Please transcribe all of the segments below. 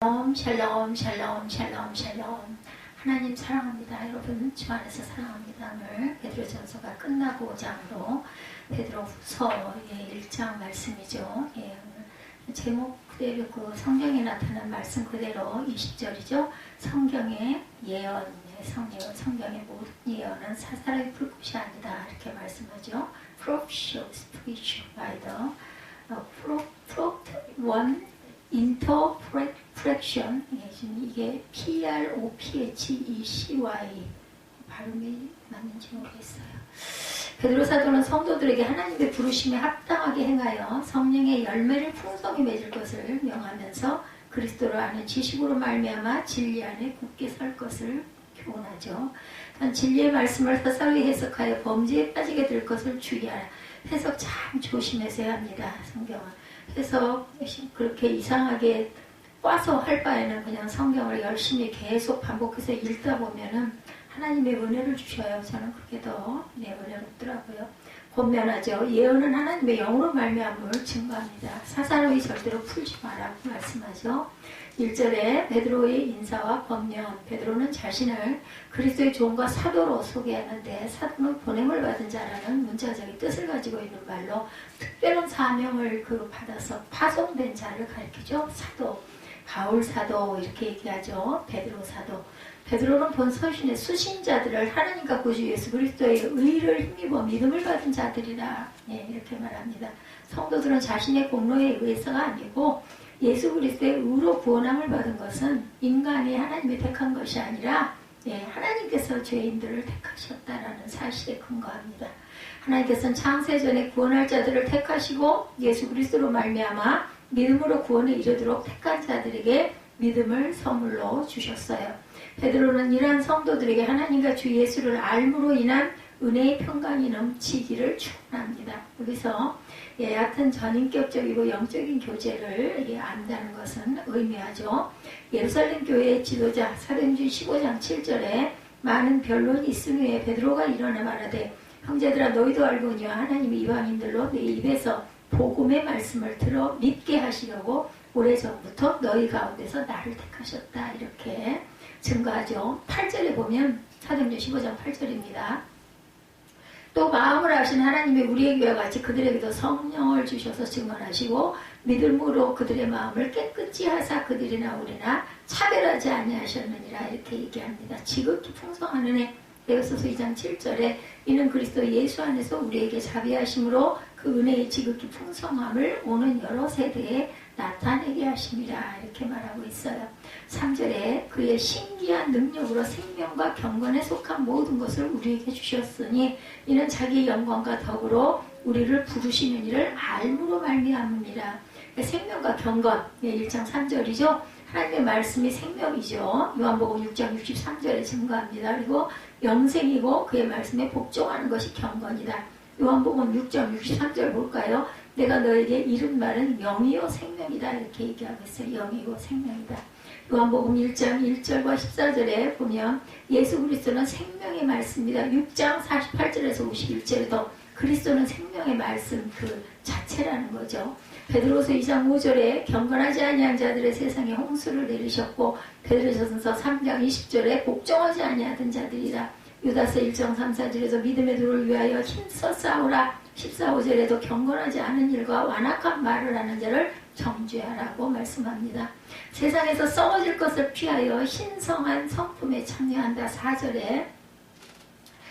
샬롬 샬롬 샬롬 샬롬. 하나님 사랑합니다. 여러분 주 안에서 사랑합니다. 오늘 베드로전서가 끝나고 5장으로 베드로후서의 1장 말씀이죠. 오늘 제목 그대로 그 성경에 나타난 말씀 그대로 20절이죠. 성경의 예언, 성경의 모든 예언은 사사로이 불꽃이 아니다 이렇게 말씀하죠. Prophecies preached by the one interpretation. 이게 PROPHECY 발음이 맞는지 모르겠어요. 베드로 사도는 성도들에게 하나님의 부르심에 합당하게 행하여 성령의 열매를 풍성히 맺을 것을 명하면서 그리스도를 아는 지식으로 말미암아 진리 안에 굳게 설 것을 교훈하죠. 단 진리의 말씀을 사사로이 해석하여 범죄에 빠지게 될 것을 주의하라. 해석 참 조심해서야 합니다. 성경은 해석 그렇게 이상하게 꽈서 할 바에는 그냥 성경을 열심히 계속 반복해서 읽다 보면은 하나님의 은혜를 주셔요. 저는 그게 더 은혜롭더라고요. 권면하죠. 예언은 하나님의 영으로 말미암음을 증거합니다. 사사로이 절대로 풀지 마라고 말씀하죠. 1절에 베드로의 인사와 권면. 베드로는 자신을 그리스도의 종과 사도로 소개하는데 사도는 보냄을 받은 자라는 문자적인 뜻을 가지고 있는 말로 특별한 사명을 받아서 파송된 자를 가리키죠. 사도, 바울 사도 이렇게 얘기하죠. 베드로 사도. 베드로는 본 서신의 수신자들을 하나님과 구주 예수 그리스도의 의를 힘입어 믿음을 받은 자들이라 이렇게 말합니다. 성도들은 자신의 공로에 의해서가 아니고 예수 그리스도의 의로 구원함을 받은 것은 인간이 하나님이 택한 것이 아니라 하나님께서 죄인들을 택하셨다라는 사실에 근거합니다. 하나님께서는 창세전에 구원할 자들을 택하시고 예수 그리스도로 말미암아 믿음으로 구원에 이르도록 택한 자들에게 믿음을 선물로 주셨어요. 베드로는 이러한 성도들에게 하나님과 주 예수를 알므로 인한 은혜의 평강이 넘치기를 축원합니다. 여기서 얕은 전인격적이고 영적인 교제를 안다는 것은 의미하죠. 예루살렘 교회의 지도자 사도행전 15장 7절에 많은 변론이 있은 후에 베드로가 일어나 말하되 형제들아 너희도 알거니와 하나님이 이방인들로 내 입에서 복음의 말씀을 들어 믿게 하시려고 오래전부터 너희 가운데서 나를 택하셨다 이렇게 증거하죠. 8절에 보면 사도행전 15장 8절입니다. 또 마음을 아신 하나님이 우리에게와 같이 그들에게도 성령을 주셔서 증언하시고 믿음으로 그들의 마음을 깨끗이 하사 그들이나 우리나 차별하지 아니하셨느니라 이렇게 얘기합니다. 지극히 풍성한 은혜. 에베소서 2장 7절에 이는 그리스도 예수 안에서 우리에게 자비하심으로 그 은혜의 지극히 풍성함을 오는 여러 세대에 나타내게 하심이라 이렇게 말하고 있어요. 3절에 그의 신기한 능력으로 생명과 경건에 속한 모든 것을 우리에게 주셨으니 이는 자기의 영광과 덕으로 우리를 부르시는 이를 알므로 말미암음이라. 생명과 경건 1장 3절이죠. 하나님의 말씀이 생명이죠. 요한복음 6장 63절에 증거합니다. 그리고 영생이고 그의 말씀에 복종하는 것이 경건이다. 요한복음 6장 63절 볼까요? 내가 너에게 이른 말은 영이요 생명이다 이렇게 얘기하고 있어요. 영이고 생명이다. 요한복음 1장 1절과 14절에 보면 예수 그리스도는 생명의 말씀이다. 6장 48절에서 51절에도 그리스도는 생명의 말씀 그 자체라는 거죠. 베드로서 2장 5절에 경건하지 아니한 자들의 세상에 홍수를 내리셨고 베드로전서 3장 20절에 복종하지 아니하던 자들이라. 유다서 1장 3, 4절에서 믿음의 도를 위하여 힘써 싸우라. 14, 5절에도 경건하지 않은 일과 완악한 말을 하는 자를 정죄하라고 말씀합니다. 세상에서 썩어질 것을 피하여 신성한 성품에 참여한다. 4절에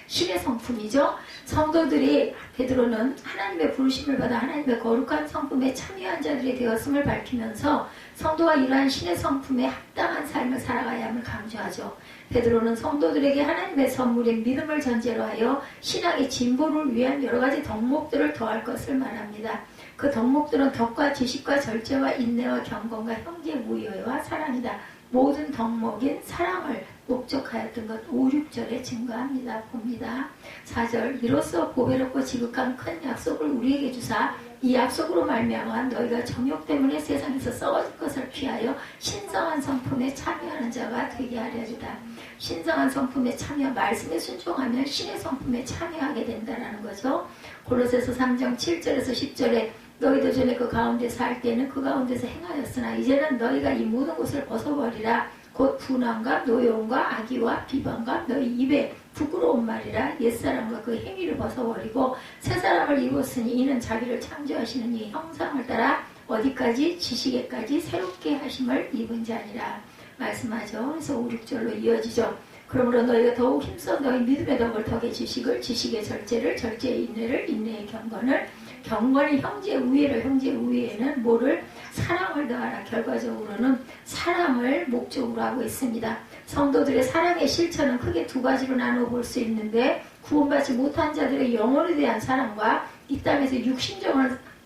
신의 성품이죠. 성도들이 베드로는 하나님의 부르심을 받아 하나님의 거룩한 성품에 참여한 자들이 되었음을 밝히면서 성도가 이러한 신의 성품에 합당한 삶을 살아가야 함을 강조하죠. 베드로는 성도들에게 하나님의 선물인 믿음을 전제로 하여 신앙의 진보를 위한 여러 가지 덕목들을 더할 것을 말합니다. 그 덕목들은 덕과 지식과 절제와 인내와 경건과 형제 무효와 사랑이다. 모든 덕목인 사랑을 목적하였던 것 5, 6절에 증거합니다. 봅니다. 4절 이로써 보배롭고 지극한 큰 약속을 우리에게 주사 이 약속으로 말미암아 너희가 정욕 때문에 세상에서 썩어질 것을 피하여 신성한 성품에 참여하는 자가 되게 하려리다. 신성한 성품에 참여, 말씀에 순종하면 신의 성품에 참여하게 된다는 거죠. 골로새서 3장 7절에서 10절에 너희도 전에 그 가운데 살 때는 그 가운데서 행하였으나 이제는 너희가 이 모든 것을 벗어버리라. 곧 분함과 노여움과 악의와 비방과 너희 입에 부끄러운 말이라. 옛사람과 그 행위를 벗어버리고 새사람을 입었으니 이는 자기를 창조하시는 이 형상을 따라 어디까지? 지식에까지 새롭게 하심을 입은 자니라 말씀하죠. 그래서 5, 6절로 이어지죠. 그러므로 너희가 더욱 힘써 너희 믿음의 덕을 덕의 지식을, 지식의 절제를, 절제의 인내를, 인내의 경건을, 경건이 형제의 우애를, 형제의 우애에는 뭐를? 사랑을 더하라. 결과적으로는 사랑을 목적으로 하고 있습니다. 성도들의 사랑의 실천은 크게 두 가지로 나누어 볼 수 있는데, 구원받지 못한 자들의 영혼에 대한 사랑과 이 땅에서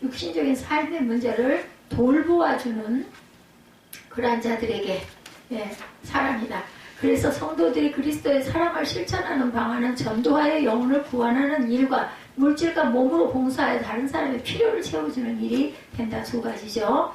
육신적인 삶의 문제를 돌보아주는 그러한 자들에게 사랑이다. 그래서 성도들이 그리스도의 사랑을 실천하는 방안은 전도하여 영혼을 구원하는 일과 물질과 몸으로 봉사하여 다른 사람의 필요를 채워주는 일이 된다. 두 가지죠.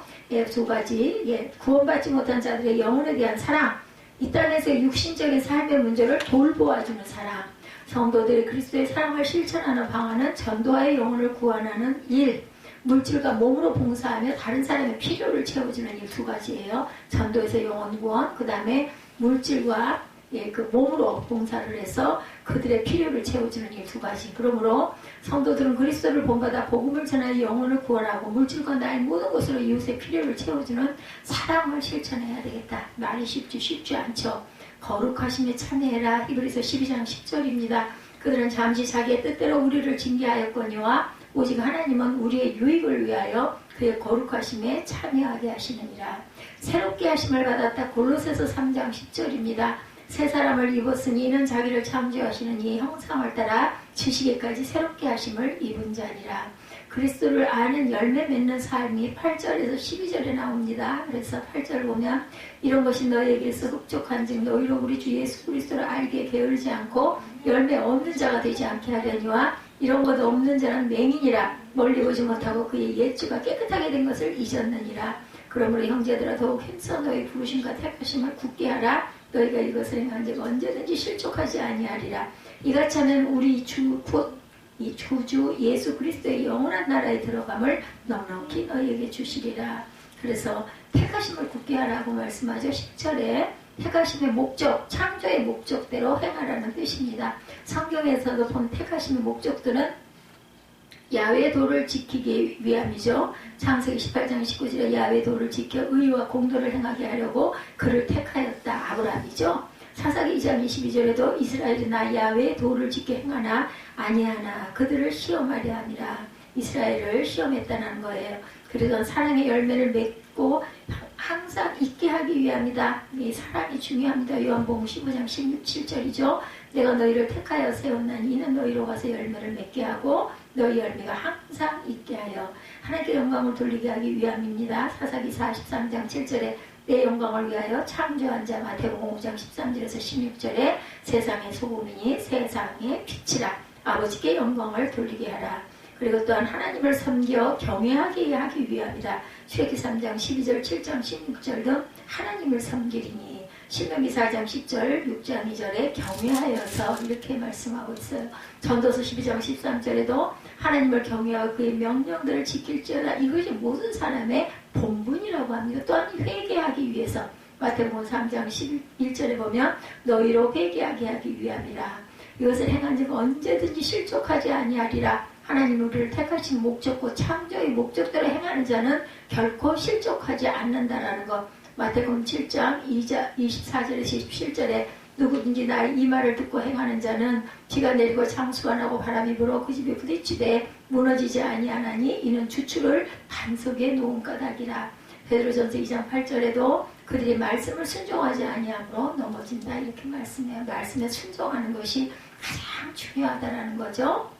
두 가지. 구원받지 못한 자들의 영혼에 대한 사랑, 이 땅에서의 육신적인 삶의 문제를 돌보아주는 사랑. 성도들이 그리스도의 사랑을 실천하는 방안은 전도하여 영혼을 구원하는 일, 물질과 몸으로 봉사하며 다른 사람의 필요를 채워주는 일 두 가지예요. 전도에서 영혼 구원, 그 다음에 물질과 그 몸으로 봉사를 해서 그들의 필요를 채워주는 일 두 가지. 그러므로 성도들은 그리스도를 본받아 복음을 전하여 영혼을 구원하고 물질과 나의 모든 것으로 이웃의 필요를 채워주는 사랑을 실천해야 되겠다. 말이 쉽지 않죠. 거룩하심에 참여해라. 히브리서 12장 10절입니다. 그들은 잠시 자기의 뜻대로 우리를 징계하였거니와 오직 하나님은 우리의 유익을 위하여 그의 거룩하심에 참여하게 하시느니라. 새롭게 하심을 받았다. 골로새서 3장 10절입니다. 새 사람을 입었으니 이는 자기를 창조하시는 이 형상을 따라 지식에까지 새롭게 하심을 입은 자니라. 그리스도를 아는 열매 맺는 삶이 8절에서 12절에 나옵니다. 그래서 8절 보면 이런 것이 너희에게서 흡족한즉 너희로 우리 주 예수 그리스도를 알게 게으르지 않고 열매 없는 자가 되지 않게 하려니와 이런 것 없는 자는 맹인이라 멀리 보지 못하고 그의 옛주가 깨끗하게 된 것을 잊었느니라. 그러므로 형제들아 더욱 힘써 너희 부르심과 택하심을 굳게 하라. 너희가 이것을 행한즉 언제든지 실족하지 아니하리라. 이같이 하면 우리 주 곧 이 주주 예수 그리스도의 영원한 나라에 들어감을 넉넉히 너희에게 주시리라. 그래서 택하심을 굳게 하라고 말씀하죠. 10절에 택하심의 목적, 창조의 목적대로 행하라는 뜻입니다. 성경에서도 본 택하심의 목적들은 야훼의 도를 지키기 위함이죠. 창세기 18장 19절에 야훼의 도를 지켜 의와 공도를 행하게 하려고 그를 택하였다. 아브라함이죠. 사사기 2장 22절에도 이스라엘이 나 야훼의 도를 지켜 행하나 아니하나 그들을 시험하려 함이라. 이스라엘을 시험했다는 거예요. 그래서 사랑의 열매를 맺고 항상 있게 하기 위함이다. 이 사랑이 중요합니다. 요한복음 15장 16절이죠. 내가 너희를 택하여 세웠나니 이는 너희로 가서 열매를 맺게 하고 너희 열매가 항상 있게 하여 하나님께 영광을 돌리게 하기 위함입니다. 사사기 43장 7절에 내 영광을 위하여 창조한 자. 마태복음 5장 13절에서 16절에 세상의 소금이니 세상의 빛이라. 아버지께 영광을 돌리게 하라. 그리고 또한 하나님을 섬겨 경외하게 하기 위함이라. 출애굽기 3장 12절 7장 16절 등 하나님을 섬기리니. 신명기 4장 10절 6장 2절에 경외하여서 이렇게 말씀하고 있어요. 전도서 12장 13절에도 하나님을 경외하고 그의 명령들을 지킬지어다. 이것이 모든 사람의 본분이라고 합니다. 또한 회개하기 위해서 마태복음 3장 11절에 보면 너희로 회개하게 하기 위함이라. 이것을 행한즉 언제든지 실족하지 아니하리라. 하나님 우리를 택하신 목적과 창조의 목적대로 행하는 자는 결코 실족하지 않는다라는 것. 마태복음 7장 24절에서 27절에 누구든지 나의 이 말을 듣고 행하는 자는 비가 내리고 장수가 나고 바람이 불어 그 집에 부딪히되 무너지지 아니하나니 이는 주추를 반석에 놓은 까닭이라. 베드로전서 2장 8절에도 그들이 말씀을 순종하지 아니함으로 넘어진다 이렇게 말씀해요. 말씀에 순종하는 것이 가장 중요하다라는 거죠.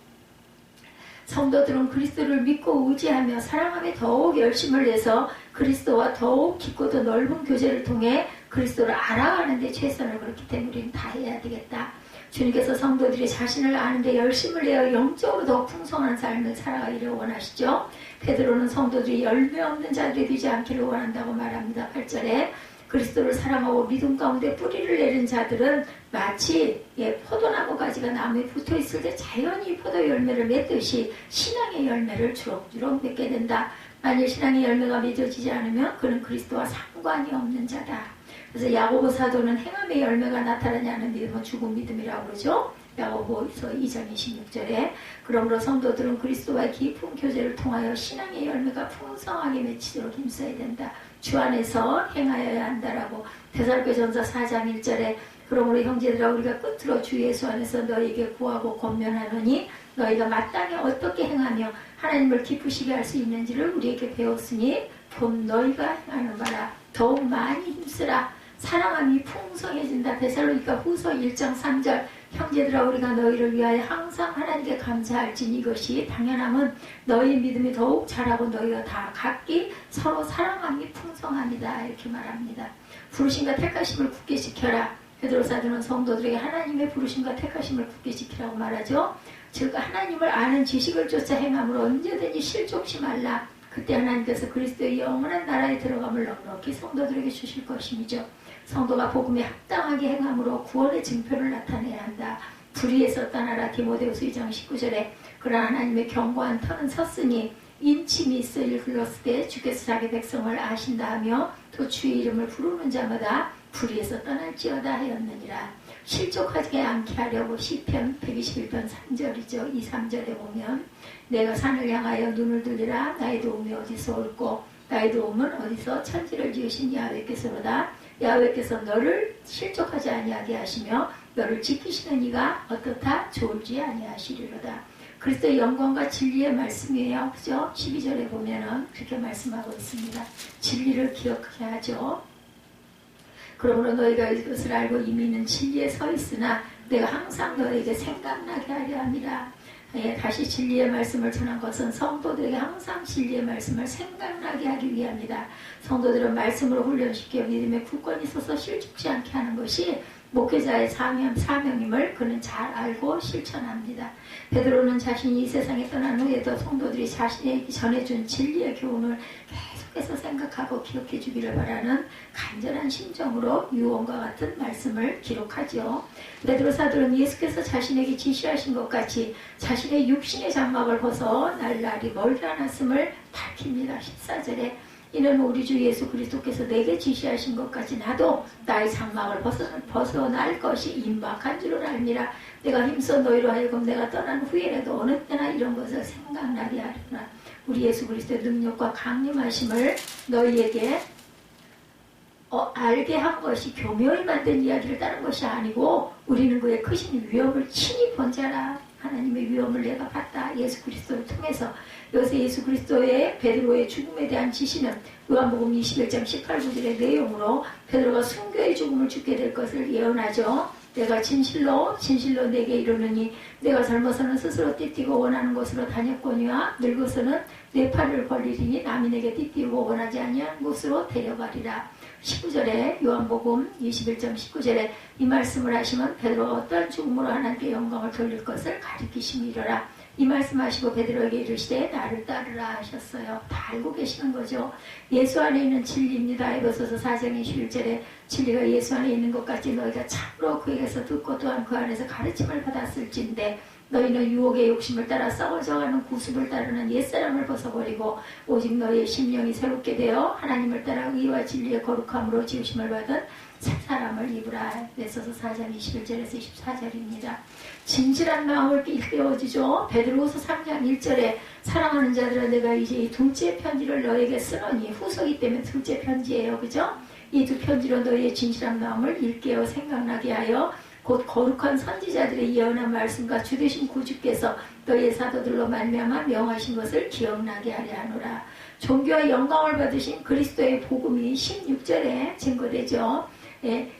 성도들은 그리스도를 믿고 의지하며 사랑하며 더욱 열심을 내서 그리스도와 더욱 깊고 더 넓은 교제를 통해 그리스도를 알아가는 데 최선을 그렇기 때문에 우리는 다 해야 되겠다. 주님께서 성도들이 자신을 아는데 열심을 내어 영적으로 더 풍성한 삶을 살아가기를 원하시죠. 베드로는 성도들이 열매 없는 자들이 되지 않기를 원한다고 말합니다. 8절에 그리스도를 사랑하고 믿음 가운데 뿌리를 내린 자들은 마치 포도나무 가지가 나무에 붙어있을 때 자연히 포도 열매를 맺듯이 신앙의 열매를 주렁주렁 맺게 된다. 만일 신앙의 열매가 맺어지지 않으면 그는 그리스도와 상관이 없는 자다. 그래서 야고보 사도는 행함의 열매가 나타나지 않는 믿음은 죽은 믿음이라고 그러죠. 야고보서 2장 26절에 그러므로 성도들은 그리스도와의 깊은 교제를 통하여 신앙의 열매가 풍성하게 맺히도록 힘써야 된다. 주 안에서 행하여야 한다라고 데살로니가전서 4장 1절에 그러므로 형제들아 우리가 끝으로 주 예수 안에서 너희에게 구하고 권면하노니 너희가 마땅히 어떻게 행하며 하나님을 기쁘시게 할 수 있는지를 우리에게 배웠으니 본 너희가 행하는 바라 더욱 많이 힘쓰라. 사랑함이 풍성해진다. 데살로니가 후서 1장 3절 형제들아 우리가 너희를 위하여 항상 하나님께 감사할지니 이것이 당연함은 너희 믿음이 더욱 자라고 너희가 다 각기 서로 사랑함이 풍성합니다. 이렇게 말합니다. 부르심과 택하심을 굳게 지켜라. 베드로 사도는 성도들에게 하나님의 부르심과 택하심을 굳게 지키라고 말하죠. 즉 하나님을 아는 지식을 쫓아 행함으로 언제든지 실족시 말라. 그때 하나님께서 그리스도의 영원한 나라에 들어감을 넉넉히 성도들에게 주실 것임이죠. 성도가 복음에 합당하게 행함으로 구원의 증표를 나타내야 한다. 불의에서 떠나라. 디모데후서 2장 19절에 그러나 하나님의 견고한 터는 섰으니 인침이 있을 글렀을 때 주께서 자기 백성을 아신다 하며 또 주의 이름을 부르는 자마다 불의에서 떠날지어다 하였느니라. 실족하지 않게 하려고 시편 121편 3절이죠. 2, 3절에 보면 내가 산을 향하여 눈을 들리라. 나의 도움이 어디서 올꼬 나의 도움은 어디서 천지를 지으신 야훼께서로다. 야훼께서 너를 실족하지 아니하게 하시며 너를 지키시는 이가 어떻다 좋을지 아니하시리로다. 그리스도의 영광과 진리의 말씀이에요. 그죠? 12절에 보면은 그렇게 말씀하고 있습니다. 진리를 기억하게 하죠. 그러므로 너희가 이것을 알고 이미 있는 진리에 서 있으나 내가 항상 너희에게 생각나게 하려 함이라. 다시 진리의 말씀을 전한 것은 성도들에게 항상 진리의 말씀을 생각나게 하기 위함이다. 성도들은 말씀으로 훈련시켜 믿음에 굳건히 서서 실족지 않게 하는 것이 목회자의 사명임을 그는 잘 알고 실천합니다. 베드로는 자신이 이 세상에 떠난 후에도 성도들이 자신에게 전해준 진리의 교훈을 계속해서 생각하고 기억해 주기를 바라는 간절한 심정으로 유언과 같은 말씀을 기록하죠. 베드로 사도는 예수께서 자신에게 지시하신 것 같이 자신의 육신의 장막을 벗어 날라리 멀지 않았음을 밝힙니다. 14절에 이는 우리 주 예수 그리스도께서 내게 지시하신 것 같이 나도 나의 장막을 벗어날 것이 임박한 줄을 알미라. 내가 힘써 너희로 하여금 내가 떠난 후에라도 어느 때나 이런 것을 생각나게 하리라. 우리 예수 그리스도의 능력과 강림하심을 너희에게 알게 한 것이 교묘히 만든 이야기를 따른 것이 아니고 우리는 그의 크신 위엄을 친히 본 자라. 하나님의 위엄을 내가 봤다. 예수 그리스도를 통해서. 여기서 예수 그리스도의 베드로의 죽음에 대한 지시는 요한복음 21장 18구절의 내용으로 베드로가 순교의 죽음을 죽게 될 것을 예언하죠. 내가 진실로 내게 이르느니 내가 젊어서는 스스로 띠띠고 원하는 곳으로 다녔거니와 늙어서는 내 팔을 벌리리니 남이 내게 띠띠고 원하지 아니하는 곳으로 데려가리라. 19절에 요한복음 21장 19절에 이 말씀을 하시면 베드로가 어떠한 죽음으로 하나님께 영광을 돌릴 것을 가리키심이로라. 이 말씀하시고 베드로에게 이르시되 나를 따르라 하셨어요. 다 알고 계시는 거죠. 예수 안에 있는 진리입니다. 에베소서 4장 21절에 진리가 예수 안에 있는 것 같이 너희가 참으로 그에게서 듣고 또한 그 안에서 가르침을 받았을진데 너희는 유혹의 욕심을 따라 썩어져가는 구습을 따르는 옛사람을 벗어버리고 오직 너희의 심령이 새롭게 되어 하나님을 따라 의와 진리의 거룩함으로 지으심을 받은 새 사람을 입으라. 에베소서 4장 21절에서 24절입니다. 진실한 마음을 일깨워주죠. 베드로후서 3장 1절에 사랑하는 자들아 내가 이제 이 둘째 편지를 너에게 쓰노니 후서기 때문에 둘째 편지예요. 그죠? 이 두 편지로 너희의 진실한 마음을 일깨워 생각나게 하여 곧 거룩한 선지자들의 예언한 말씀과 주되신 구주께서 너희의 사도들로 말미암아 명하신 것을 기억나게 하려 하노라. 존귀와 영광을 받으신 그리스도의 복음이 16절에 증거되죠.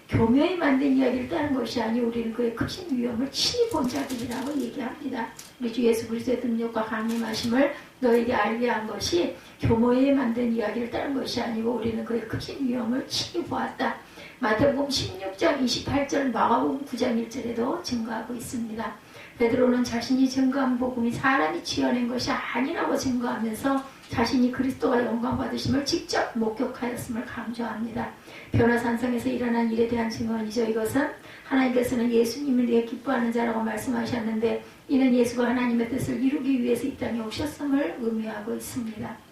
교묘히 만든 이야기를 따른 것이 아니 우리는 그의 크신 위엄을 친히 본 자들이라고 얘기합니다. 우리 주 예수 그리스도의 능력과 강림하심을 너에게 알게 한 것이 교묘히 만든 이야기를 따른 것이 아니고 우리는 그의 크신 위엄을 친히 보았다. 마태복음 16장 28절 마가복음 9장 1절에도 증거하고 있습니다. 베드로는 자신이 증거한 복음이 사람이 지어낸 것이 아니라고 증거하면서 자신이 그리스도가 영광 받으심을 직접 목격하였음을 강조합니다. 변화산성에서 일어난 일에 대한 증언이죠. 이것은 하나님께서는 예수님을 위해 기뻐하는 자라고 말씀하셨는데 이는 예수가 하나님의 뜻을 이루기 위해서 이 땅에 오셨음을 의미하고 있습니다.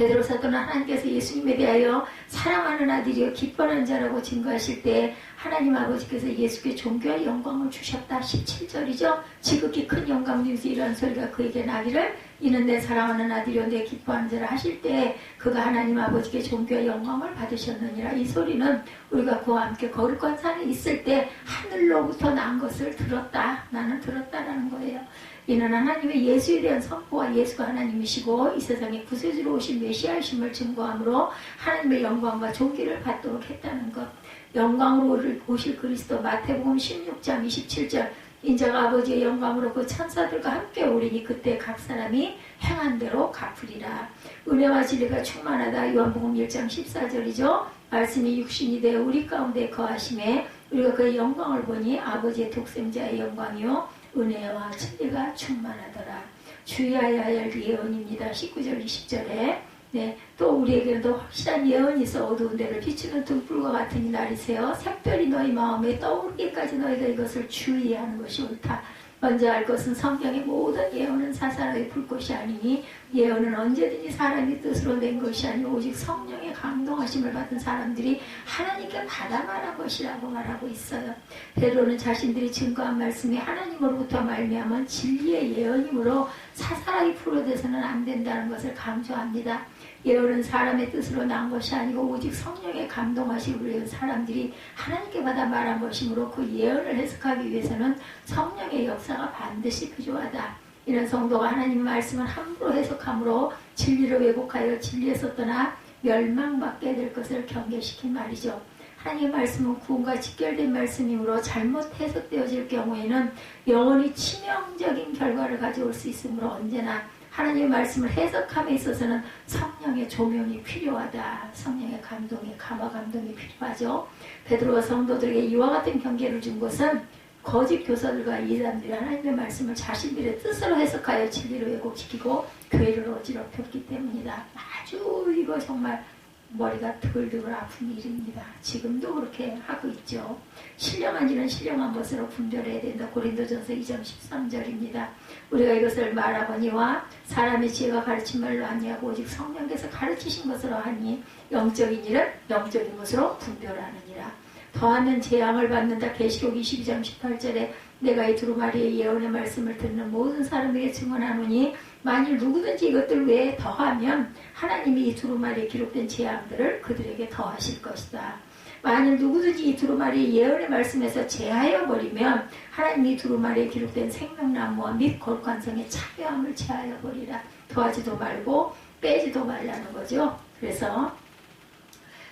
베드로 사도는 하나님께서 예수님에 대하여 사랑하는 아들이여 기뻐하는 자라고 증거하실 때 하나님 아버지께서 예수께 존귀와 영광을 주셨다. 17절이죠. 지극히 큰 영광 중에서 이러한 소리가 그에게 나기를 이는 내 사랑하는 아들이여 내 기뻐하는 자라 하실 때 그가 하나님 아버지께 존귀와 영광을 받으셨느니라. 이 소리는 우리가 그와 함께 거룩한 산에 있을 때 하늘로부터 난 것을 들었다. 나는 들었다라는 거예요. 이는 하나님의 예수에 대한 선포와 예수가 하나님이시고 이 세상에 구세주로 오신 메시아이심을 증거함으로 하나님의 영광과 존귀를 받도록 했다는 것. 영광으로 오실 그리스도 마태복음 16장 27절 인자가 아버지의 영광으로 그 천사들과 함께 오리니 그때 각 사람이 행한 대로 갚으리라. 은혜와 진리가 충만하다. 요한복음 1장 14절이죠. 말씀이 육신이 되어 우리 가운데 거하심에 우리가 그의 영광을 보니 아버지의 독생자의 영광이요 은혜와 진리가 충만하더라. 주의하여야 할 예언입니다. 19절 20절에 네, 또 우리에게는 더 확실한 예언이 있어 어두운 데를 비추는 등불과 같은 이 날이세요. 샛별이 너희 마음에 떠오르기까지 너희가 이것을 주의해야 하는 것이 옳다. 먼저 알 것은 성경의 모든 예언은 사사로이 불꽃이 아니니 예언은 언제든지 사람의 뜻으로 낸 것이 아니고 오직 성령의 감동하심을 받은 사람들이 하나님께 받아 말한 것이라고 말하고 있어요. 베드로는 자신들이 증거한 말씀이 하나님으로부터 말미암은 진리의 예언이므로 사사로이 풀어대서는 안 된다는 것을 강조합니다. 예언은 사람의 뜻으로 난 것이 아니고 오직 성령의 감동하심으로 위한 사람들이 하나님께 받아 말한 것이므로 그 예언을 해석하기 위해서는 성령의 역사가 반드시 필요하다. 이런 성도가 하나님의 말씀을 함부로 해석함으로 진리를 왜곡하여 진리에서 떠나 멸망받게 될 것을 경계시킨 말이죠. 하나님의 말씀은 구원과 직결된 말씀이므로 잘못 해석되어질 경우에는 영원히 치명적인 결과를 가져올 수 있으므로 언제나 하나님의 말씀을 해석함에 있어서는 성령의 조명이 필요하다. 성령의 감동이, 감화 감동이 필요하죠. 베드로가 성도들에게 이와 같은 경계를 준 것은 거짓 교사들과 이단들이 하나님의 말씀을 자신들의 뜻으로 해석하여 진리를 왜곡시키고 교회를 어지럽혔기 때문이다. 아주 이거 정말 머리가 드글드글 아픈 일입니다. 지금도 그렇게 하고 있죠. 신령한 일은 신령한 것으로 분별해야 된다. 고린도전서 2장 13절입니다. 우리가 이것을 말하거니와 사람의 지혜가 가르친 말로 아니하고 오직 성령께서 가르치신 것으로 하니 영적인 일은 영적인 것으로 분별하느니라. 더하는 재앙을 받는다. 계시록 22장 18절에 내가 이 두루마리의 예언의 말씀을 듣는 모든 사람에게 증언하노니 만일 누구든지 이것들 외에 더하면 하나님이 이 두루마리에 기록된 재앙들을 그들에게 더하실 것이다. 만일 누구든지 이 두루마리의 예언의 말씀에서 제하여 버리면 하나님이 두루마리에 기록된 생명나무와 및 거룩한 성의 참여함을 제하여 버리라. 더하지도 말고 빼지도 말라는 거죠. 그래서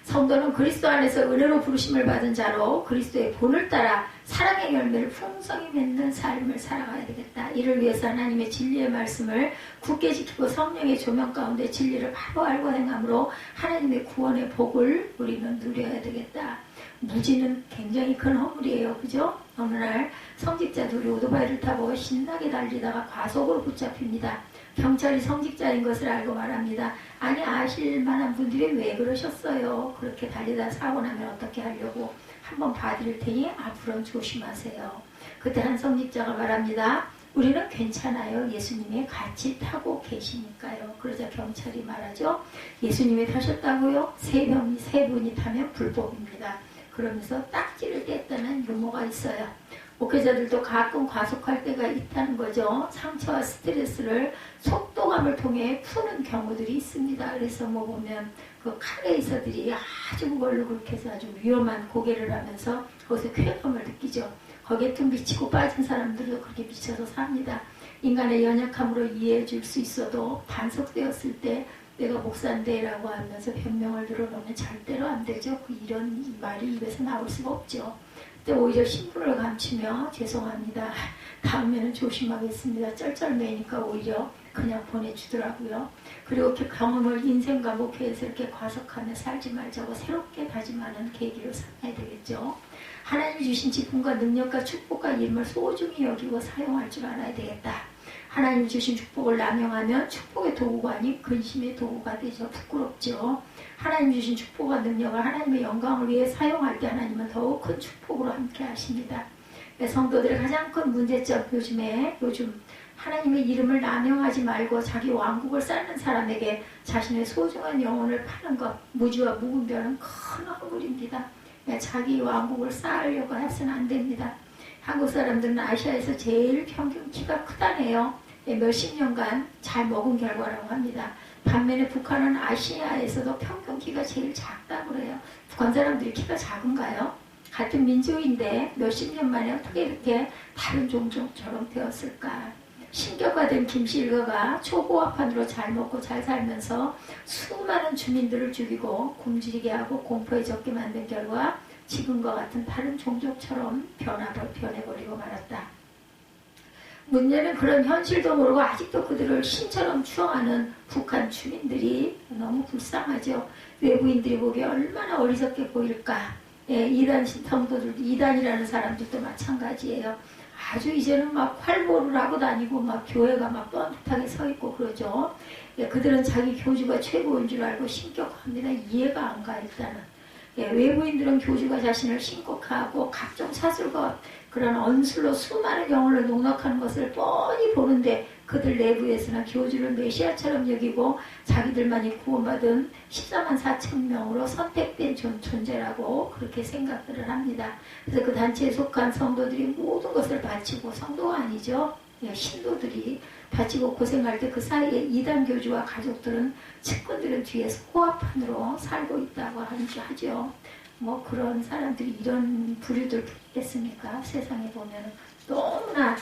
성도는 그리스도 안에서 은혜로 부르심을 받은 자로 그리스도의 본을 따라 사랑의 열매를 풍성히 맺는 삶을 살아가야 되겠다. 이를 위해서 하나님의 진리의 말씀을 굳게 지키고 성령의 조명 가운데 진리를 바로 알고 행함으로 하나님의 구원의 복을 우리는 누려야 되겠다. 무지는 굉장히 큰 허물이에요. 그죠? 어느 날 성직자들이 오토바이를 타고 신나게 달리다가 과속으로 붙잡힙니다. 경찰이 성직자인 것을 알고 말합니다. 아니 아실 만한 분들이 왜 그러셨어요? 그렇게 달리다 사고 나면 어떻게 하려고 한번 봐드릴 테니 앞으로는 조심하세요. 그때 한 성직자가 말합니다. 우리는 괜찮아요. 예수님이 같이 타고 계시니까요. 그러자 경찰이 말하죠. 예수님이 타셨다고요? 세 분이 타면 불법입니다. 그러면서 딱지를 뗐다는 유머가 있어요. 목회자들도 가끔 과속할 때가 있다는 거죠. 상처와 스트레스를 속도감을 통해 푸는 경우들이 있습니다. 그래서 뭐 보면 그 카레이서들이 아주 그걸로 그렇게 해서 아주 위험한 고개를 하면서 거기서 쾌감을 느끼죠. 거기에 좀 미치고 빠진 사람들도 그렇게 미쳐서 삽니다. 인간의 연약함으로 이해해 줄 수 있어도 단속되었을 때 내가 목사인데 라고 하면서 변명을 들어놓으면 절대로 안 되죠. 이런 말이 입에서 나올 수가 없죠. 그때 오히려 신분을 감추며 죄송합니다. 다음에는 조심하겠습니다. 쩔쩔매니까 오히려 그냥 보내주더라고요. 그리고 그 경험을 인생과 목회에서 이렇게 과속하며 살지 말자고 새롭게 다짐하는 계기로 삼아야 되겠죠. 하나님이 주신 직분과 능력과 축복과 이름을 소중히 여기고 사용할 줄 알아야 되겠다. 하나님이 주신 축복을 남용하면 축복의 도구가 아닌 근심의 도구가 되죠. 부끄럽죠. 하나님 주신 축복과 능력을 하나님의 영광을 위해 사용할 때 하나님은 더욱 큰 축복으로 함께 하십니다. 성도들의 가장 큰 문제점, 요즘 하나님의 이름을 남용하지 말고 자기 왕국을 쌓는 사람에게 자신의 소중한 영혼을 파는 것, 무지와 무분별은 큰 얼굴입니다. 자기 왕국을 쌓으려고 해서는 안 됩니다. 한국 사람들은 아시아에서 제일 평균 키가 크다네요. 몇십 년간 잘 먹은 결과라고 합니다. 반면에 북한은 아시아에서도 평균 키가 제일 작다고 그래요. 북한 사람들이 키가 작은가요? 같은 민족인데 몇십 년 만에 어떻게 이렇게 다른 종족처럼 되었을까? 신격화된 김씨일가가 초고압판으로 잘 먹고 잘 살면서 수많은 주민들을 죽이고 굶주리게 하고 공포에 적게 만든 결과 지금과 같은 다른 종족처럼 변해버리고 말았다. 문제는 그런 현실도 모르고 아직도 그들을 신처럼 추앙하는 북한 주민들이 너무 불쌍하죠. 외부인들이 보기에 얼마나 어리석게 보일까. 이단 성도들도, 이단이라는 사람들도 마찬가지예요. 아주 이제는 막 활보를 하고 다니고 막 교회가 막 뻔듯하게 서 있고 그러죠. 그들은 자기 교주가 최고인 줄 알고 신격화합니다. 이해가 안 가, 일단은. 외부인들은 교주가 자신을 신격화하고 각종 사슬과 그런 언술로 수많은 영혼을 농락하는 것을 뻔히 보는데 그들 내부에서는 교주를 메시아처럼 여기고 자기들만이 구원받은 14만 4천 명으로 선택된 존재라고 그렇게 생각들을 합니다. 그래서 그 단체에 속한 성도들이 모든 것을 바치고, 성도가 아니죠. 신도들이 바치고 고생할 때 그 사이에 이단 교주와 가족들은, 측근들은 뒤에서 호화판으로 살고 있다고 하죠. 뭐 그런 사람들이 이런 부류들 부리겠습니까? 세상에 보면 너무나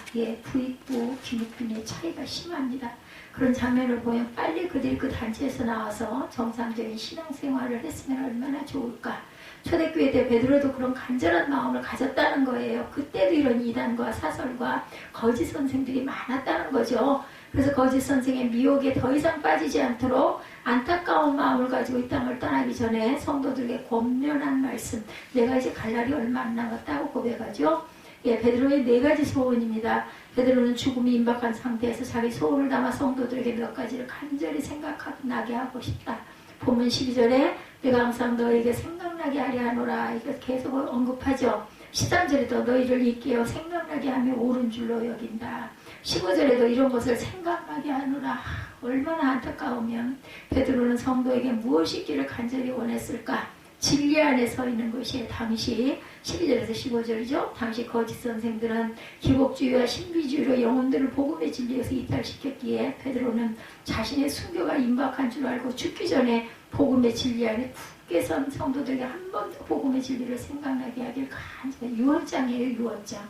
부익부, 기묵빈의 차이가 심합니다. 그런 장면을 보면 빨리 그들이 그 단체에서 나와서 정상적인 신앙생활을 했으면 얼마나 좋을까. 초대교회 때 베드로도 그런 간절한 마음을 가졌다는 거예요. 그때도 이런 이단과 사설과 거짓 선생들이 많았다는 거죠. 그래서 거짓 선생의 미혹에 더 이상 빠지지 않도록 안타까운 마음을 가지고 이 땅을 떠나기 전에 성도들에게 권면한 말씀, 내가 이제 갈 날이 얼마 안 남았다고 고백하죠. 베드로의 4가지 소원입니다. 베드로는 죽음이 임박한 상태에서 자기 소원을 담아 성도들에게 몇 가지를 간절히 생각나게 하고 싶다. 본문 12절에 내가 항상 너에게 생각나게 하려 하노라, 이거 계속 언급하죠. 13절에도 너희를 잊게요 생각나게 하며 옳은 줄로 여긴다. 15절에도 이런 것을 생각나게 하노라. 얼마나 안타까우면 베드로는 성도에게 무엇이 있기를 간절히 원했을까? 진리 안에 서 있는 것이 당시 12절에서 15절이죠. 당시 거짓 선생들은 기복주의와 신비주의로 영혼들을 복음의 진리에서 이탈시켰기에 베드로는 자신의 순교가 임박한 줄 알고 죽기 전에 복음의 진리 안에 굳게 선 성도들에게 한 번 더 복음의 진리를 생각나게 하길 간절히, 유언장이에요, 유언장.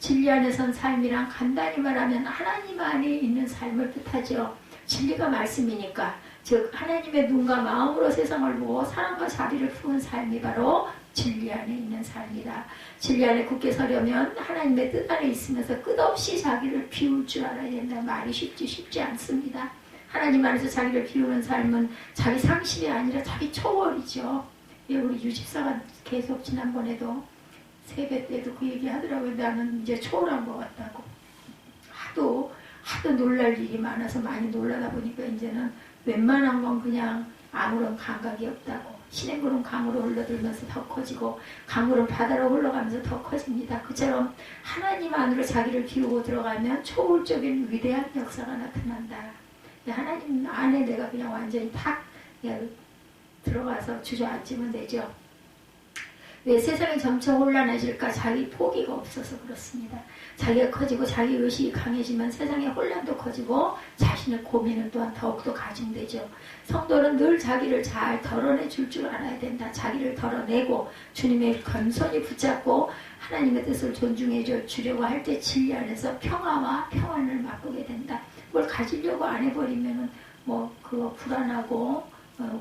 진리 안에 선 삶이란 간단히 말하면 하나님 안에 있는 삶을 뜻하죠. 진리가 말씀이니까, 즉 하나님의 눈과 마음으로 세상을 보고 사랑과 자비를 품은 삶이 바로 진리 안에 있는 삶이다. 진리 안에 굳게 서려면 하나님의 뜻 안에 있으면서 끝없이 자기를 비울 줄 알아야 된다. 말이 쉽지 않습니다. 하나님 안에서 자기를 비우는 삶은 자기 상실이 아니라 자기 초월이죠. 우리 유집사가 계속 지난번에도 세배 때도 그 얘기 하더라고요. 나는 이제 초월한 것 같다고. 하도 놀랄 일이 많아서 많이 놀라다 보니까 이제는 웬만한 건 그냥 아무런 감각이 없다고. 시냇물은 강으로 흘러들면서 더 커지고 강물은 바다로 흘러가면서 더 커집니다. 그처럼 하나님 안으로 자기를 비우고 들어가면 초월적인 위대한 역사가 나타난다. 하나님 안에 내가 그냥 완전히 탁 들어가서 주저앉으면 되죠. 왜 세상이 점차 혼란해질까? 자기 포기가 없어서 그렇습니다. 자기가 커지고 자기 의식이 강해지면 세상의 혼란도 커지고 자신의 고민은 또한 더욱더 가중되죠. 성도는 늘 자기를 잘 덜어내 줄 알아야 된다. 자기를 덜어내고 주님의 겸손히 붙잡고 하나님의 뜻을 존중해 주려고 할 때 진리 안에서 평화와 평안을 맛보게 된다. 뭘 가지려고 안 해버리면은 그거 불안하고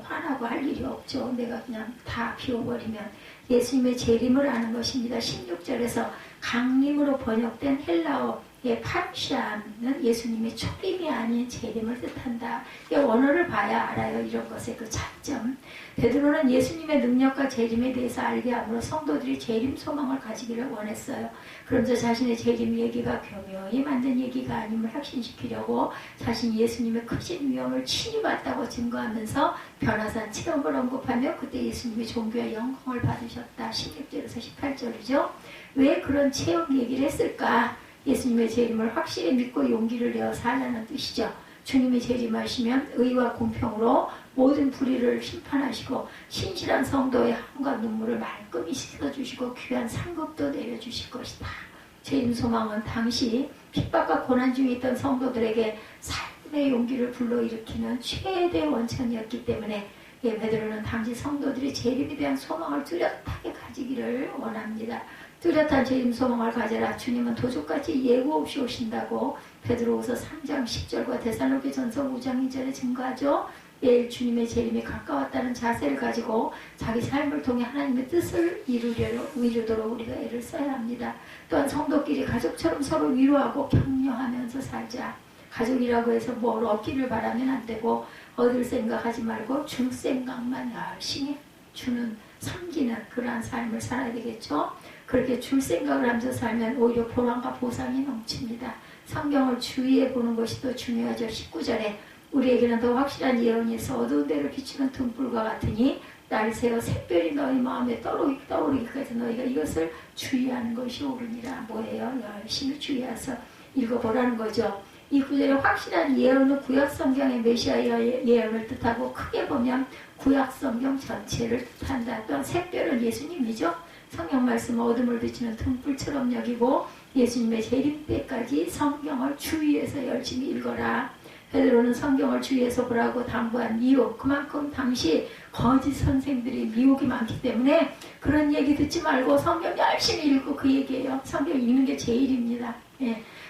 화나고 할 일이 없죠. 내가 그냥 다 비워버리면. 예수님의 재림을 아는 것입니다. 16절에서 강림으로 번역된 헬라어의 파르시아는 예수님의 초림이 아닌 재림을 뜻한다. 이 언어를 봐야 알아요. 이런 것의 그 차이점. 베드로는 예수님의 능력과 재림에 대해서 알게 함으로 성도들이 재림 소망을 가지기를 원했어요. 그러면서 자신의 재림 얘기가 교묘히 만든 얘기가 아님을 확신시키려고 자신이 예수님의 크신 위엄을 친히 봤다고 증거하면서 변화산 체험을 언급하며 그때 예수님이 종교의 영광을 받으셨다. 16절에서 18절이죠. 왜 그런 체험 얘기를 했을까? 예수님의 재림을 확실히 믿고 용기를 내어 살라는 뜻이죠. 주님이 재림하시면 의와 공평으로 모든 불의를 심판하시고 신실한 성도의 함과 눈물을 말끔히 씻어주시고 귀한 상급도 내려주실 것이다. 재림 소망은 당시 핍박과 고난 중에 있던 성도들에게 삶의 용기를 불러일으키는 최대 원천이었기 때문에 베드로는 당시 성도들이 재림에 대한 소망을 뚜렷하게 가지기를 원합니다. 뚜렷한 재림 소망을 가져라. 주님은 도적같이 예고 없이 오신다고 베드로후서 3장 10절과 데살로니가전서 5장 2절에 증거하죠. 매일 주님의 재림이 가까웠다는 자세를 가지고 자기 삶을 통해 하나님의 뜻을 이루도록 우리가 애를 써야 합니다. 또한 성도끼리 가족처럼 서로 위로하고 격려하면서 살자. 가족이라고 해서 뭘 얻기를 바라면 안 되고 얻을 생각하지 말고 줄 생각만 열심히 주는 섬기는 그러한 삶을 살아야 되겠죠. 그렇게 줄 생각을 하면서 살면 오히려 보람과 보상이 넘칩니다. 성경을 주위에 보는 것이 더 중요하죠. 19절에 우리에게는 더 확실한 예언이 있어 어두운 데를 비추는 등불과 같으니 날 새어 샛별이 너희 마음에 떠오르기까지 너희가 이것을 주의하는 것이 옳으니라. 뭐예요? 열심히 주의해서 읽어보라는 거죠. 이 구절의 확실한 예언은 구약성경의 메시아 예언을 뜻하고 크게 보면 구약성경 전체를 뜻한다. 또한 샛별은 예수님이죠. 성경 말씀은 어둠을 비추는 등불처럼 여기고 예수님의 재림 때까지 성경을 주의해서 열심히 읽어라. 베드로는 성경을 주의해서 보라고 당부한 이유, 그만큼 당시 거짓 선생들이 미혹이 많기 때문에 그런 얘기 듣지 말고 성경 열심히 읽고 그 얘기예요. 성경 읽는 게 제일입니다.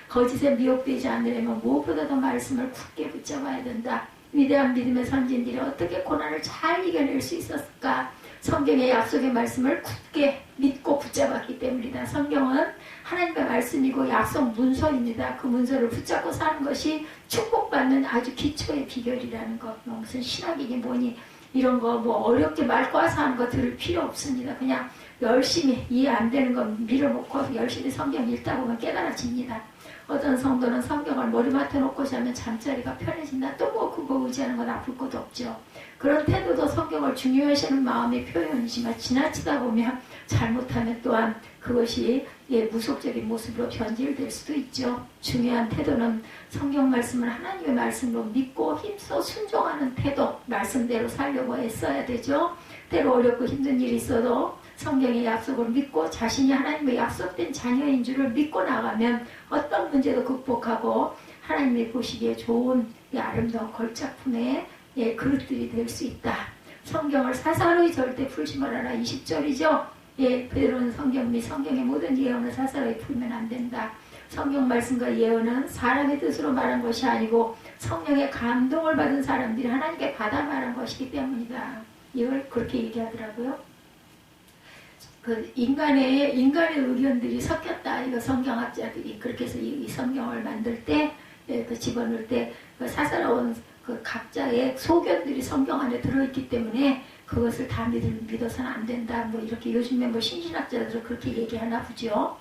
거짓에 미혹되지 않으려면 무엇보다도 말씀을 굳게 붙잡아야 된다. 위대한 믿음의 선진들이 어떻게 고난을 잘 이겨낼 수 있었을까? 성경의 약속의 말씀을 굳게 믿고 붙잡았기 때문이다. 성경은 하나님의 말씀이고 약속 문서입니다. 그 문서를 붙잡고 사는 것이 축복받는 아주 기초의 비결이라는 것. 무슨 신학이니 뭐니 이런 거 뭐 어렵게 말 꽈서 하는 거 들을 필요 없습니다. 그냥 열심히 이해 안 되는 거 밀어놓고 열심히 성경 읽다 보면 깨달아집니다. 어떤 성도는 성경을 머리맡에 놓고 자면 잠자리가 편해진다. 또 뭐 그거 의지하는 건 나쁠 것도 없죠. 그런 태도도 성경을 중요하시는 마음의 표현이지만 지나치다 보면 잘못하면 또한 그것이 무속적인 모습으로 변질될 수도 있죠. 중요한 태도는 성경 말씀을 하나님의 말씀으로 믿고 힘써 순종하는 태도, 말씀대로 살려고 애써야 되죠. 때로 어렵고 힘든 일이 있어도 성경의 약속을 믿고 자신이 하나님의 약속된 자녀인 줄을 믿고 나가면 어떤 문제도 극복하고 하나님이 보시기에 좋은 아름다운 걸작품의 그릇들이 될 수 있다. 성경을 사사로이 절대 풀지 말아라. 20절이죠. 베드로는 성경 및 성경의 모든 예언을 사사로이 풀면 안 된다. 성경 말씀과 예언은 사람의 뜻으로 말한 것이 아니고 성령의 감동을 받은 사람들이 하나님께 받아 말한 것이기 때문이다. 이걸 그렇게 얘기하더라고요. 그 인간의 의견들이 섞였다. 이거 성경학자들이 그렇게 해서 이 성경을 만들 때, 그 집어넣을 때, 그 사사로운 그 각자의 소견들이 성경 안에 들어있기 때문에 그것을 다 믿어서는 안 된다. 뭐 이렇게 요즘에 뭐 신신학자들은 그렇게 얘기하나 보죠.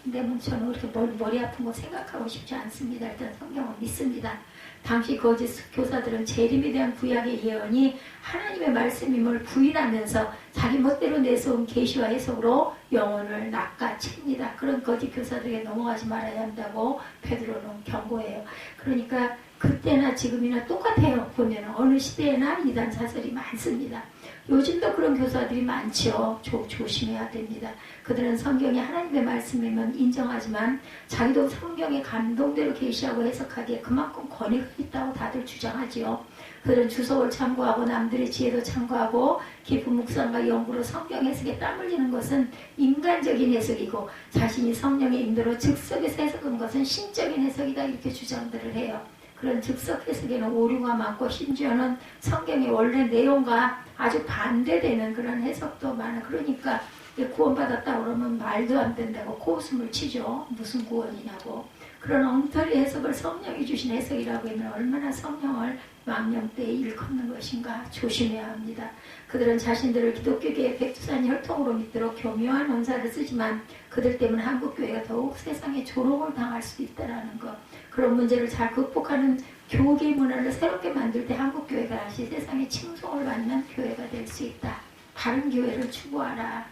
근데 뭐 저는 그렇게 머리 아픈 거 생각하고 싶지 않습니다. 일단 성경을 믿습니다. 당시 거짓 교사들은 재림에 대한 구약의 예언이 하나님의 말씀임을 부인하면서 자기 멋대로 내세운 계시와 해석으로 영혼을 낚아챕니다. 그런 거짓 교사들에게 넘어가지 말아야 한다고 베드로는 경고해요. 그러니까 그때나 지금이나 똑같아요. 보면 어느 시대에나 이단 사설이 많습니다. 요즘도 그런 교사들이 많죠. 조심해야 됩니다. 그들은 성경이 하나님의 말씀이면 인정하지만 자기도 성경의 감동대로 계시하고 해석하기에 그만큼 권위가 있다고 다들 주장하지요. 그들은 주석을 참고하고 남들의 지혜도 참고하고 깊은 묵상과 연구로 성경 해석에 땀 흘리는 것은 인간적인 해석이고 자신이 성령의 인도로 즉석에서 해석한 것은 신적인 해석이다. 이렇게 주장들을 해요. 그런 즉석 해석에는 오류가 많고 심지어는 성경의 원래 내용과 아주 반대되는 그런 해석도 많아. 그러니까 구원받았다 그러면 말도 안 된다고 코웃음을 치죠. 무슨 구원이냐고. 그런 엉터리 해석을 성령이 주신 해석이라고 하면 얼마나 성령을 망령되이 일컫는 것인가 조심해야 합니다. 그들은 자신들을 기독교계의 백두산 혈통으로 믿도록 교묘한 언사를 쓰지만 그들 때문에 한국교회가 더욱 세상에 조롱을 당할 수 있다는 것. 그런 문제를 잘 극복하는 교계 문화를 새롭게 만들 때 한국교회가 다시 세상에 칭송을 받는 교회가 될 수 있다. 다른 교회를 추구하라.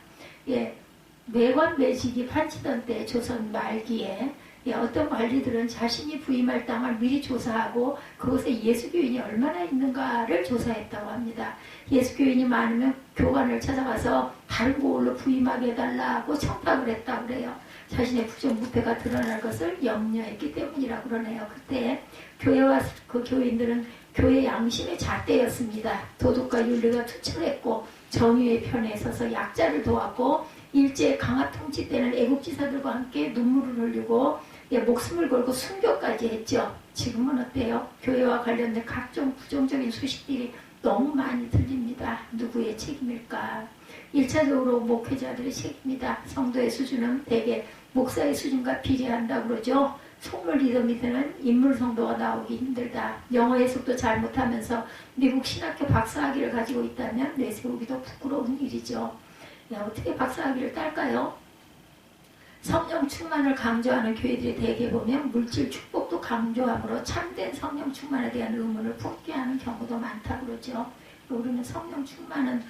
매관 매직이 판치던 때 조선 말기에 어떤 관리들은 자신이 부임할 땅을 미리 조사하고 그곳에 예수교인이 얼마나 있는가를 조사했다고 합니다. 예수교인이 많으면 교관을 찾아가서 다른 곳으로 부임하게 해달라고 청탁을 했다고 그래요. 자신의 부정부패가 드러날 것을 염려했기 때문이라고 그러네요. 그때 교회와 그 교인들은 교회 양심의 잣대였습니다. 도덕과 윤리가 투철했고 정의의 편에 서서 약자를 도왔고 일제 강화 통치 때는 애국지사들과 함께 눈물을 흘리고 목숨을 걸고 순교까지 했죠. 지금은 어때요? 교회와 관련된 각종 부정적인 소식들이 너무 많이 들립니다. 누구의 책임일까? 1차적으로 목회자들의 책임이다. 성도의 수준은 대개 목사의 수준과 비례한다고 그러죠. 속물 리더 밑에는 인물 성도가 나오기 힘들다. 영어 해석도 잘못하면서 미국 신학교 박사학위를 가지고 있다면 내세우기도 부끄러운 일이죠. 어떻게 박사학위를 딸까요? 성령 충만을 강조하는 교회들이 대개 보면 물질 축복도 강조하므로 참된 성령 충만에 대한 의문을 품게 하는 경우도 많다고 그러죠. 우리는 성령 충만은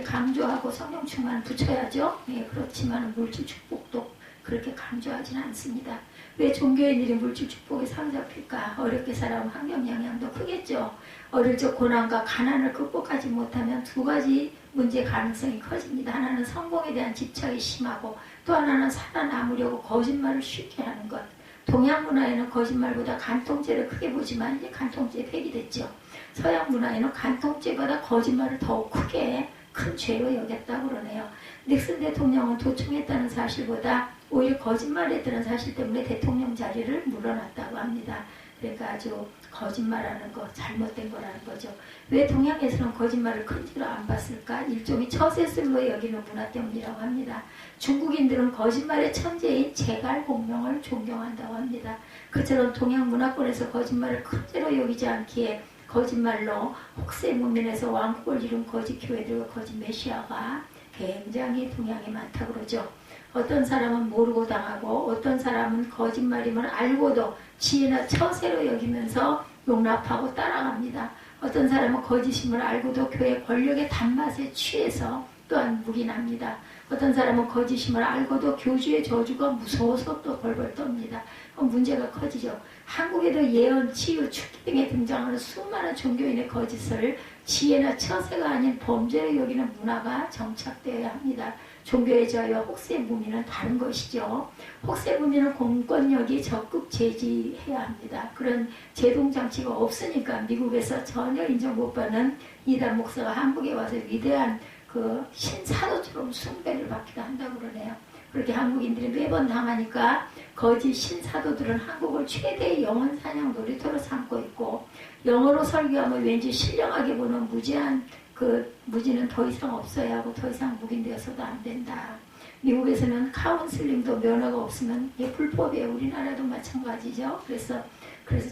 강조하고 성령 충만을 붙여야죠. 그렇지만 물질 축복도 그렇게 강조하지는 않습니다. 왜 종교인들이 물질 축복에 사로잡힐까? 어렵게 살아온 환경 영향도 크겠죠. 어릴 적 고난과 가난을 극복하지 못하면 두 가지 문제 가능성이 커집니다. 하나는 성공에 대한 집착이 심하고 또 하나는 살아남으려고 거짓말을 쉽게 하는 것. 동양 문화에는 거짓말보다 간통죄를 크게 보지만 이제 간통죄 폐기됐죠. 서양 문화에는 간통죄보다 거짓말을 더욱 크게 큰 죄로 여겼다고 그러네요. 닉슨 대통령은 도청했다는 사실보다 오히려 거짓말했다는 사실 때문에 대통령 자리를 물러났다고 합니다. 그러니까 아주 거짓말하는 거, 잘못된 거라는 거죠. 왜 동양에서는 거짓말을 큰 죄로 안 봤을까? 일종의 처세술로 여기는 문화 때문이라고 합니다. 중국인들은 거짓말의 천재인 제갈공명을 존경한다고 합니다. 그처럼 동양 문화권에서 거짓말을 큰 죄로 여기지 않기에 거짓말로 혹세 문민에서 왕국을 이룬 거짓 교회들과 거짓 메시아가 굉장히 동양에 많다고 그러죠. 어떤 사람은 모르고 당하고 어떤 사람은 거짓말임을 알고도 지혜나 처세로 여기면서 용납하고 따라갑니다. 어떤 사람은 거짓임을 알고도 교회 권력의 단맛에 취해서 또한 묵인합니다. 어떤 사람은 거짓임을 알고도 교주의 저주가 무서워서 또 벌벌 떱니다. 문제가 커지죠. 한국에도 예언, 치유, 축기 등에 등장하는 수많은 종교인의 거짓을 지혜나 처세가 아닌 범죄로 여기는 문화가 정착되어야 합니다. 종교의 자유와 혹세 무민은 다른 것이죠. 혹세 무민은 공권력이 적극 제지해야 합니다. 그런 제동장치가 없으니까 미국에서 전혀 인정 못 받는 이단 목사가 한국에 와서 위대한 그 신사도처럼 숭배를 받기도 한다고 그러네요. 그렇게 한국인들이 매번 당하니까 거짓 신사도들은 한국을 최대의 영혼 사냥 놀이터로 삼고 있고 영어로 설교하면 왠지 신령하게 보는 무지한 그 무지는 더 이상 없어야 하고 더 이상 묵인되어서도 안 된다. 미국에서는 카운슬링도 면허가 없으면 불법이에요. 우리나라도 마찬가지죠. 그래서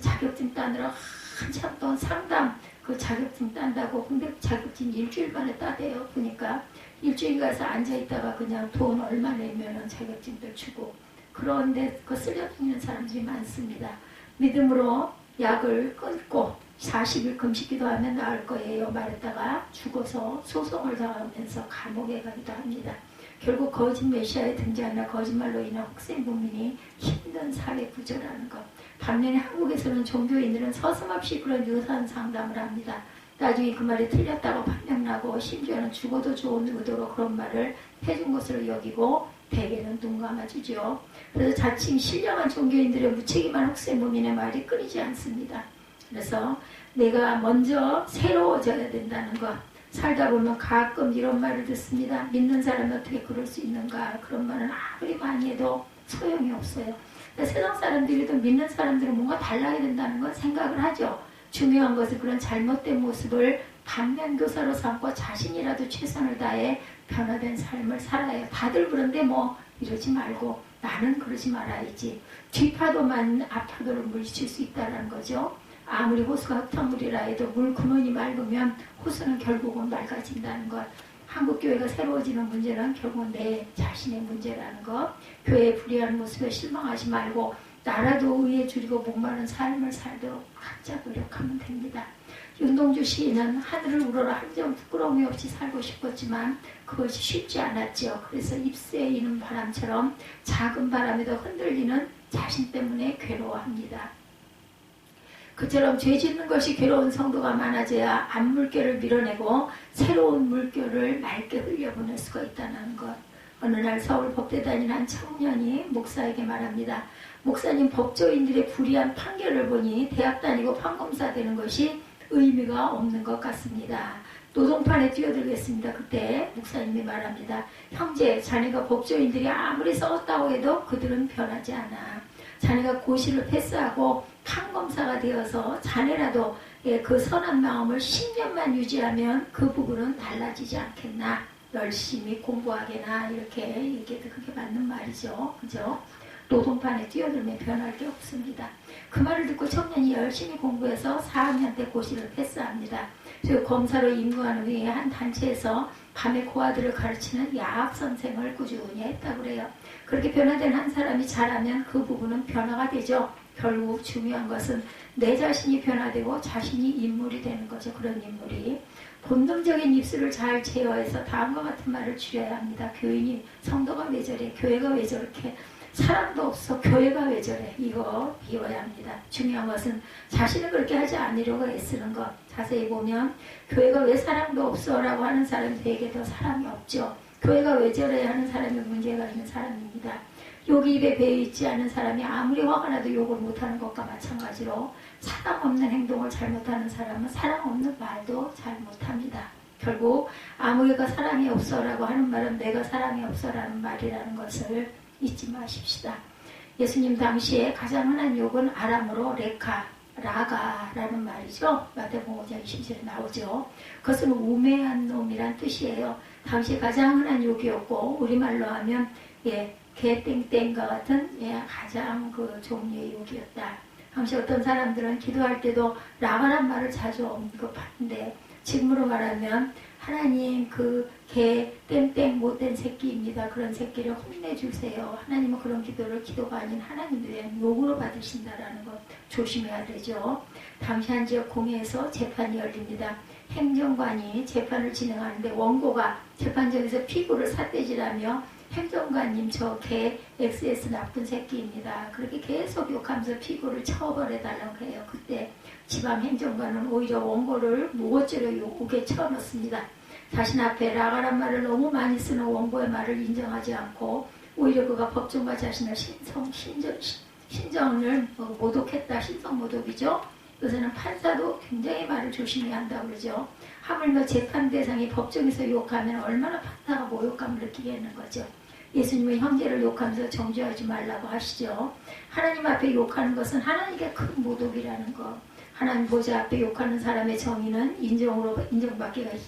자격증 따느라 한참 동안 상담 그 자격증 딴다고 근데 자격증 일주일 만에 따대요. 보니까 일주일 가서 앉아있다가 그냥 돈 얼마 내면은 자격증도 주고 그런데 그 쓸려다니는 사람들이 많습니다. 믿음으로 약을 끊고 40일 금식기도 하면 나을 거예요 말했다가 죽어서 소송을 당하면서 감옥에 가기도 합니다. 결국 거짓 메시아의 등장이나 거짓말로 인한 혹세 국민이 힘든 사회 구조라는 것. 반면에 한국에서는 종교인들은 서슴없이 그런 유사한 상담을 합니다. 나중에 그 말이 틀렸다고 판명나고 심지어는 죽어도 좋은 의도로 그런 말을 해준 것으로 여기고 대개는 눈 감아주죠. 그래서 자칭 신령한 종교인들의 무책임한 혹세 무민의 말이 끊이지 않습니다. 그래서 내가 먼저 새로워져야 된다는 것. 살다 보면 가끔 이런 말을 듣습니다. 믿는 사람이 어떻게 그럴 수 있는가. 그런 말은 아무리 많이 해도 소용이 없어요. 세상 사람들이도 믿는 사람들은 뭔가 달라야 된다는 건 생각을 하죠. 중요한 것은 그런 잘못된 모습을 반면교사로 삼고 자신이라도 최선을 다해 변화된 삶을 살아요. 다들 그런데 뭐 이러지 말고 나는 그러지 말아야지. 뒷파도만 앞파도를 물리칠 수 있다는 거죠. 아무리 호수가 흙탕물이라 해도 물 근원이 맑으면 호수는 결국은 맑아진다는 것. 한국교회가 새로워지는 문제는 결국 내 자신의 문제라는 것. 교회의 불의한 모습에 실망하지 말고 나라도 의에 줄이고 목마른 삶을 살도록 각자 노력하면 됩니다. 윤동주 시인은 하늘을 우러러 한 점 부끄러움이 없이 살고 싶었지만 그것이 쉽지 않았죠. 그래서 잎새에 이는 바람처럼 작은 바람에도 흔들리는 자신 때문에 괴로워합니다. 그처럼 죄 짓는 것이 괴로운 성도가 많아져야 앞물결을 밀어내고 새로운 물결을 맑게 흘려보낼 수가 있다는 것. 어느 날 서울 법대 다니는 한 청년이 목사에게 말합니다. 목사님, 법조인들의 불의한 판결을 보니 대학 다니고 판검사 되는 것이 의미가 없는 것 같습니다. 노동판에 뛰어들겠습니다. 그때 목사님이 말합니다. 형제, 자네가 법조인들이 아무리 싸웠다고 해도 그들은 변하지 않아. 자네가 고시를 패스하고 판검사가 되어서 자네라도 그 선한 마음을 10년만 유지하면 그 부분은 달라지지 않겠나. 열심히 공부하게나 이렇게 얘기해도 그게 맞는 말이죠. 그죠? 노동판에 뛰어들면 변할 게 없습니다. 그 말을 듣고 청년이 열심히 공부해서 4학년 때 고시를 패스합니다. 그리고 검사로 임무하는 후에 한 단체에서 밤에 고아들을 가르치는 야학 선생을 꾸준히 했다고 그래요. 그렇게 변화된 한 사람이 자라면 그 부분은 변화가 되죠. 결국 중요한 것은 내 자신이 변화되고 자신이 인물이 되는 거죠. 그런 인물이. 본능적인 입술을 잘 제어해서 다음과 같은 말을 줄여야 합니다. 교인이 성도가 왜 저래? 교회가 왜 저렇게? 사람도 없어. 교회가 왜 저래? 이거 비워야 합니다. 중요한 것은 자신은 그렇게 하지 않으려고 애쓰는 것. 자세히 보면 교회가 왜 사람도 없어? 라고 하는 사람이 되게 더 사람이 없죠. 교회가 왜 저래? 하는 사람이 문제가 있는 사람입니다. 욕이 입에 배어있지 않은 사람이 아무리 화가 나도 욕을 못하는 것과 마찬가지로 사랑 없는 행동을 잘못하는 사람은 사랑 없는 말도 잘 못합니다. 결국 아무개가 사랑이 없어라고 하는 말은 내가 사랑이 없어라는 말이라는 것을 잊지 마십시다. 예수님 당시에 가장 흔한 욕은 아람어로 레카, 라가라는 말이죠. 마태복음 5장 20절에 나오죠. 그것은 우매한 놈이란 뜻이에요. 당시 가장 흔한 욕이었고 우리말로 하면 개땡땡과 같은 가장 그 종류의 욕이었다. 당시 어떤 사람들은 기도할 때도 라가란 말을 자주 언급하는데 지금으로 말하면 하나님 그 개 땡땡 못된 새끼입니다. 그런 새끼를 혼내주세요. 하나님은 그런 기도가 아닌 하나님에 대한 욕으로 받으신다라는 것 조심해야 되죠. 당시 한 지역 공회에서 재판이 열립니다. 행정관이 재판을 진행하는데 원고가 재판장에서 피고를 삿대질하며 행정관님 저 개 XS 나쁜 새끼입니다. 그렇게 계속 욕하면서 피고를 처벌해달라고 해요. 그때 지방 행정관은 오히려 원고를 무고죄로 욕에 쳐넣습니다. 자신 앞에 라가란 말을 너무 많이 쓰는 원고의 말을 인정하지 않고 오히려 그가 법정과 자신을 신정을 모독했다. 신성모독이죠. 요새는 판사도 굉장히 말을 조심해야 한다고 그러죠. 하물며 재판 대상이 법정에서 욕하면 얼마나 판사가 모욕감을 느끼겠는 거죠. 예수님은 형제를 욕하면서 정죄하지 말라고 하시죠. 하나님 앞에 욕하는 것은 하나님께 큰 모독이라는 것. 하나님 보좌 앞에 욕하는 사람의 정의는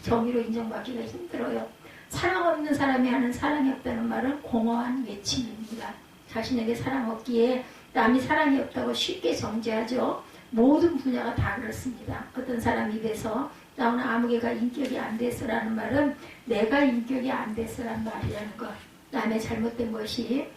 정의로 인정받기가 힘들어요. 사랑 없는 사람이 하는 사랑이 없다는 말은 공허한 외침입니다. 자신에게 사랑 없기에 남이 사랑이 없다고 쉽게 정죄하죠. 모든 분야가 다 그렇습니다. 어떤 사람 입에서 나오는 아무개가 인격이 안 됐어라는 말은 내가 인격이 안 됐어라는 말이라는 것. 남의 잘못된 것이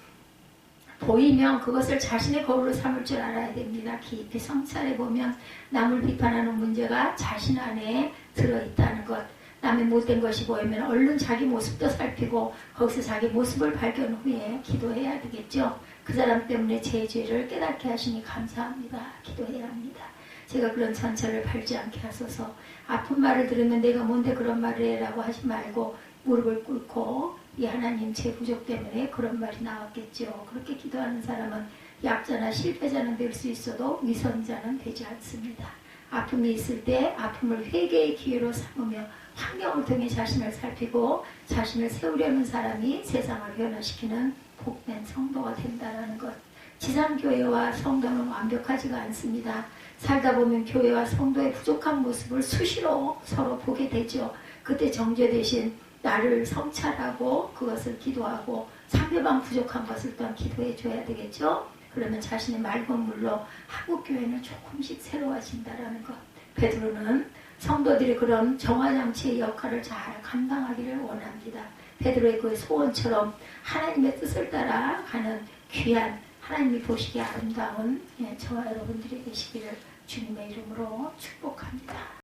보이면 그것을 자신의 거울로 삼을 줄 알아야 됩니다. 깊이 성찰해 보면 남을 비판하는 문제가 자신 안에 들어있다는 것. 남의 못된 것이 보이면 얼른 자기 모습도 살피고 거기서 자기 모습을 발견 후에 기도해야 되겠죠. 그 사람 때문에 제 죄를 깨닫게 하시니 감사합니다. 기도해야 합니다. 제가 그런 전철을 밟지 않게 하소서. 아픈 말을 들으면 내가 뭔데 그런 말을 해라고 하지 말고 무릎을 꿇고 이 하나님 제 부족 때문에 그런 말이 나왔겠죠. 그렇게 기도하는 사람은 약자나 실패자는 될 수 있어도 위선자는 되지 않습니다. 아픔이 있을 때 아픔을 회개의 기회로 삼으며 환경을 통해 자신을 살피고 자신을 세우려는 사람이 세상을 변화시키는 복된 성도가 된다는 것. 지상교회와 성도는 완벽하지가 않습니다. 살다 보면 교회와 성도의 부족한 모습을 수시로 서로 보게 되죠. 그때 정죄되신 나를 성찰하고 그것을 기도하고 상대방 부족한 것을 또한 기도해 줘야 되겠죠. 그러면 자신의 맑은 물로 한국교회는 조금씩 새로워진다는 것. 베드로는 성도들이 그런 정화장치의 역할을 잘 감당하기를 원합니다. 베드로의 그 소원처럼 하나님의 뜻을 따라 가는 귀한 하나님이 보시기에 아름다운 저와 여러분들이 되시기를 주님의 이름으로 축복합니다.